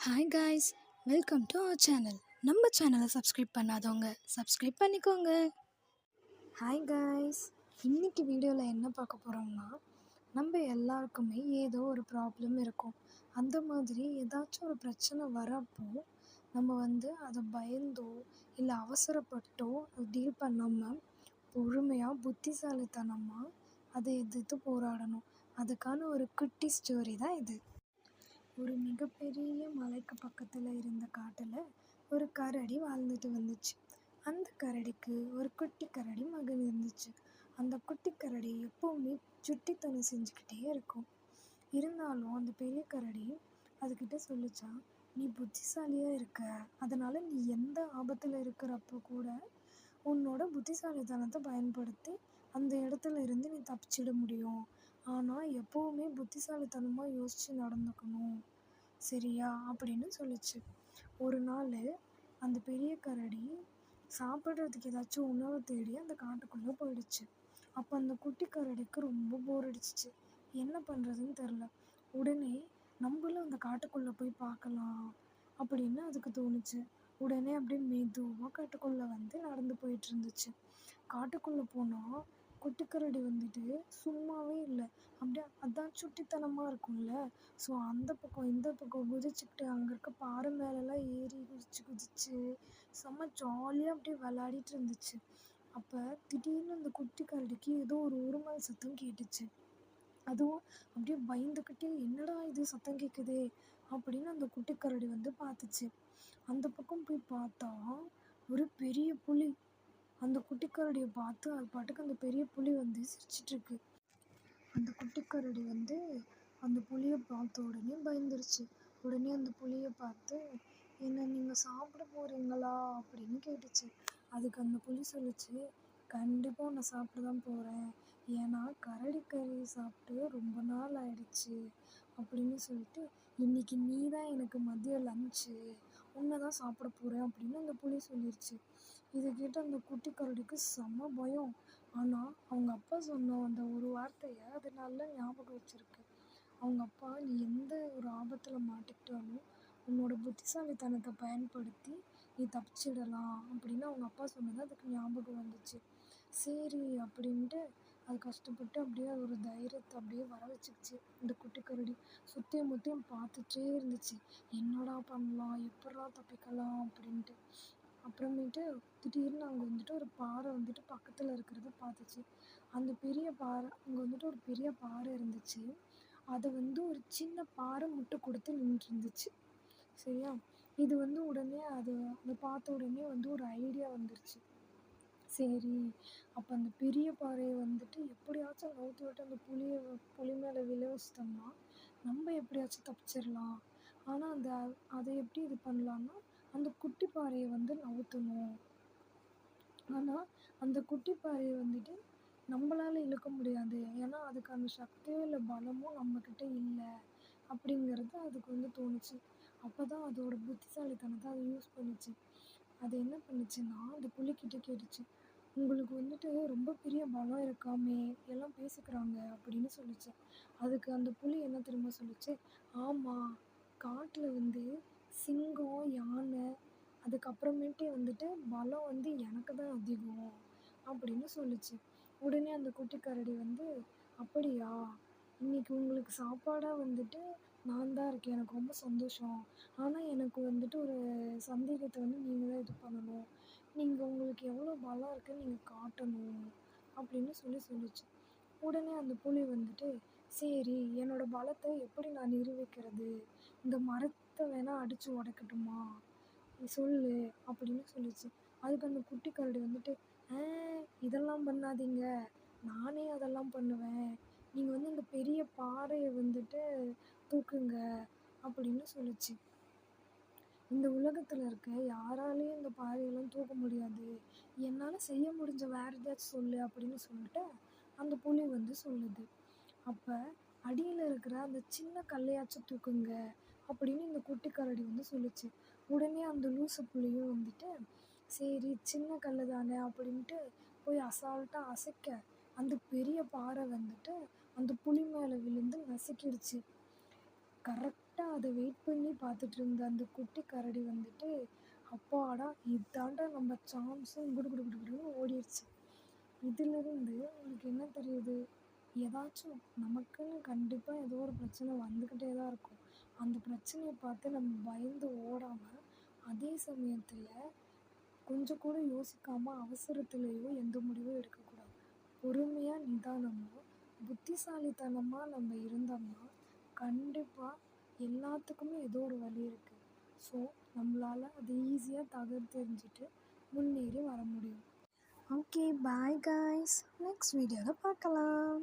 Hi guys, welcome to our channel. நம்ம சேனலை subscribe பண்ணாதவங்க சப்ஸ்கிரைப் பண்ணிக்கோங்க. ஹாய் காய்ஸ், இன்னைக்கு வீடியோவில் என்ன பார்க்க போகிறோம்னா, நம்ம எல்லாருக்குமே ஏதோ ஒரு ப்ராப்ளம் இருக்கும். அந்த மாதிரி ஏதாச்சும் ஒரு பிரச்சனை வரப்போ நம்ம அதை பயந்தோ இல்லை அவசரப்பட்டோ டீல் பண்ணாமல் பொறுமையாக புத்திசாலித்தனமாக அதை எதிர்த்து போராடணும். அதுக்கான ஒரு குட்டி ஸ்டோரி தான் இது. ஒரு மிகப்பெரிய மலைக்கு பக்கத்தில் இருந்த காட்டில் ஒரு கரடி வாழ்ந்துட்டு வந்துச்சு. அந்த கரடிக்கு ஒரு குட்டி கரடி மகன் இருந்துச்சு. அந்த குட்டி கரடி எப்போவுமே சுட்டித்தனம் செஞ்சுக்கிட்டே இருக்கும். இருந்தாலும் அந்த பெரிய கரடி அதுக்கிட்ட சொல்லிச்சா, நீ புத்திசாலியாக இருக்க, அதனால் நீ எந்த ஆபத்தில் இருக்கிறப்போ கூட உன்னோட புத்திசாலித்தனத்தை பயன்படுத்தி அந்த இடத்துல இருந்து நீ தப்பிச்சிட முடியும். ஆனால் எப்போவுமே புத்திசாலித்தனமாக யோசித்து நடந்துக்கணும், சரியா அப்படின்னு சொல்லிச்சு. ஒரு நாள் அந்த பெரிய கரடி சாப்பிட்றதுக்கு ஏதாச்சும் உணவு தேடி அந்த காட்டுக்குள்ளே போயிடுச்சு. அப்போ அந்த குட்டி கரடிக்கு ரொம்ப போர் அடிச்சிச்சு. என்ன பண்ணுறதுன்னு தெரில. உடனே நம்மளும் அந்த காட்டுக்குள்ளே போய் பார்க்கலாம் அப்படின்னு அதுக்கு தோணுச்சு. உடனே அப்படியே மெதுவாக காட்டுக்குள்ளே நடந்து போயிட்டு இருந்துச்சு. காட்டுக்குள்ளே போனால் குட்டிக்கரடி சும்மாவே இல்லை, அப்படியே அதான் சுட்டித்தனமாக இருக்கும்ல. ஸோ அந்த பக்கம் இந்த பக்கம் குதிச்சுக்கிட்டு அங்கே இருக்க பாறை மேலெலாம் ஏறி குதிச்சு செம்ம ஜாலியாக அப்படியே விளையாடிட்டு இருந்துச்சு. அப்போ திடீர்னு அந்த குட்டி கரடிக்கு ஏதோ ஒரு உருமல் சத்தம் கேட்டுச்சு. அதுவும் அப்படியே பயந்துக்கிட்டே, என்னடா இது சத்தம் கேட்குதே அப்படின்னு அந்த குட்டி கரடி பார்த்துச்சு. அந்த பக்கம் போய் பார்த்தா ஒரு பெரிய புலி அந்த குட்டி கரடியை பார்த்து அது பாட்டுக்கு அந்த பெரிய புலி சிரிச்சிட்ருக்கு. அந்த குட்டி கரடி அந்த புலியை பார்த்த உடனே பயந்துருச்சு. உடனே அந்த புலியை பார்த்து, என்ன நீங்கள் சாப்பிட போகிறீங்களா அப்படின்னு கேட்டுச்சு. அதுக்கு அந்த புலி சொல்லிச்சு, கண்டிப்பாக உன்னை சாப்பிட தான் போகிறேன், ஏன்னா கரடி கறி சாப்பிட்டு ரொம்ப நாள் ஆயிடுச்சு அப்படின்னு சொல்லிட்டு, இன்னைக்கு நீ தான் எனக்கு மதியம் லஞ்சு, உன்னை தான் சாப்பிட போகிறேன் அப்படின்னு அந்த புலி சொல்லிடுச்சு. இதை கேட்டு அந்த குட்டி கரடிக்கு செம்ம பயம். ஆனால் அவங்க அப்பா சொன்ன அந்த ஒரு வார்த்தையை அது நல்லா ஞாபகம் வச்சுருக்கு. அவங்க அப்பா, நீ எந்த ஒரு ஆபத்தில் மாட்டிக்கிட்டாலும் உன்னோட புத்திசாலித்தனத்தை பயன்படுத்தி நீ தப்பிச்சிடலாம் அப்படின்னு அவங்க அப்பா சொன்னது அதுக்கு ஞாபகம் வந்துச்சு. சரி அப்படின்ட்டு அது கஷ்டப்பட்டு அப்படியே ஒரு தைரியத்தை அப்படியே வர வச்சுக்கிச்சு. இந்த குட்டி கரடி சுற்றியும் முற்றியும் பார்த்துட்டே இருந்துச்சு, என்னடா பண்ணலாம், எப்படா தப்பிக்கலாம் அப்படின்ட்டு. அப்புறமேட்டு திடீர்னு அங்கே ஒரு பாறை பக்கத்தில் இருக்கிறத பார்த்துச்சு. அந்த பெரிய பாறை அங்கே ஒரு பெரிய பாறை இருந்துச்சு. அதை ஒரு சின்ன பாறை முட்டை கொடுத்து நின்றுட்டு இருந்துச்சு, சரியா. இது உடனே அதை பார்த்த உடனே ஒரு ஐடியா வந்துருச்சு. சரி, அப்போ அந்த பெரிய பாறையை எப்படியாச்சும் நவுத்தி விட்டு அந்த புலி மேலே விழ வச்சிட்டோம்னா நம்ம எப்படியாச்சும் தப்பிச்சிடலாம். ஆனால் அதை எப்படி இது பண்ணலான்னா, அந்த குட்டி பாறையை நவுத்தணும். ஆனால் அந்த குட்டி பாறையை நம்மளால் இழுக்க முடியாது, ஏன்னா அதுக்கான சக்தியோ இல்லை பலமோ நம்மக்கிட்ட இல்லை அப்படிங்கிறது அதுக்கு தோணுச்சு. அப்போ தான் அதோட புத்திசாலித்தனத்தை அதை யூஸ் பண்ணிச்சு. அது என்ன பண்ணுச்சுன்னா, அந்த புலிக்கிட்ட கேட்டுச்சு, உங்களுக்கு ரொம்ப பெரிய பலம் இருக்காமே, எல்லாம் பேசிக்கிறாங்க அப்படின்னு சொல்லிச்சு. அதுக்கு அந்த புலி என்ன தெரியுமா சொல்லிச்சு, ஆமாம், காட்டில் சிங்கம், யானை, அதுக்கப்புறமேட்டு பலம் எனக்கு தான் அதிகம் அப்படின்னு சொல்லிச்சு. உடனே அந்த குட்டி கரடி அப்படியா, இன்னைக்கு உங்களுக்கு சாப்பாடாக நான் தான் இருக்கேன், எனக்கு ரொம்ப சந்தோஷம். ஆனால் எனக்கு ஒரு சந்தேகத்தை நீங்கள் தான் இது பண்ணணும், நீங்கள் உங்களுக்கு எவ்வளோ பலம் இருக்குன்னு நீங்கள் காட்டணும் அப்படின்னு சொல்லிச்சு. உடனே அந்த புலி சரி, என்னோடய பலத்தை எப்படி நான் நிரூபிக்கிறது, இந்த மரத்தை வேணால் அடித்து உடைக்கட்டுமா, நீ சொல்லு அப்படின்னு சொல்லிச்சு. அதுக்கு அந்த குட்டி கரடி இதெல்லாம் பண்ணாதீங்க, நானே அதெல்லாம் பண்ணுவேன், நீங்கள் இந்த பெரிய பாறையை தூக்குங்க அப்படின்னு சொல்லிச்சு. இந்த உலகத்தில் இருக்க யாராலையும் இந்த பாறையெல்லாம் தூக்க முடியாது, என்னால் செய்ய முடிஞ்ச வேறு ஏதாச்சும் சொல்லு அப்படின்னு சொல்லிட்டு அந்த புலி சொல்லுது. அப்போ அடியில் இருக்கிற அந்த சின்ன கல்லையாச்சும் தூக்குங்க அப்படின்னு இந்த குட்டி கரடி சொல்லிச்சு. உடனே அந்த லூசு புலியும் சரி, சின்ன கல் தானே அப்படின்ட்டு போய் அசால்ட்டாக அசைக்க அந்த பெரிய பாறை அந்த புலி மேலே விழுந்து நசுக்கிடுச்சு. கரெக்டாக கரெக்டாக அதை வெயிட் பண்ணி பார்த்துட்டு இருந்த அந்த குட்டி கரடி வந்துட்டு அப்பாடா இதாண்டா நம்ம சான்ஸும் குடு குடு குடு குடுன்னு ஓடிடுச்சு. இதிலிருந்து உங்களுக்கு என்ன தெரியுது? ஏதாச்சும் நமக்குன்னு கண்டிப்பாக ஏதோ ஒரு பிரச்சனை வந்துக்கிட்டே தான் இருக்கும். அந்த பிரச்சனையை பார்த்து நம்ம பயந்து ஓடாமல், அதே சமயத்தில் கொஞ்சம் கூட யோசிக்காமல் அவசரத்துலேயோ எந்த முடிவும் எடுக்கக்கூடாது. பொறுமையாக நிதானமாக புத்திசாலித்தனமாக நம்ம இருந்தோம்னா கண்டிப்பாக எல்லாத்துக்குமே ஏதோ ஒரு வழி இருக்குது. ஸோ நம்மளால் அதை ஈஸியாக தகர்த்தெறிஞ்சிட்டு முன்னேறி வர முடியும். ஓகே பாய் காய்ஸ், நெக்ஸ்ட் வீடியோவில் பார்க்கலாம்.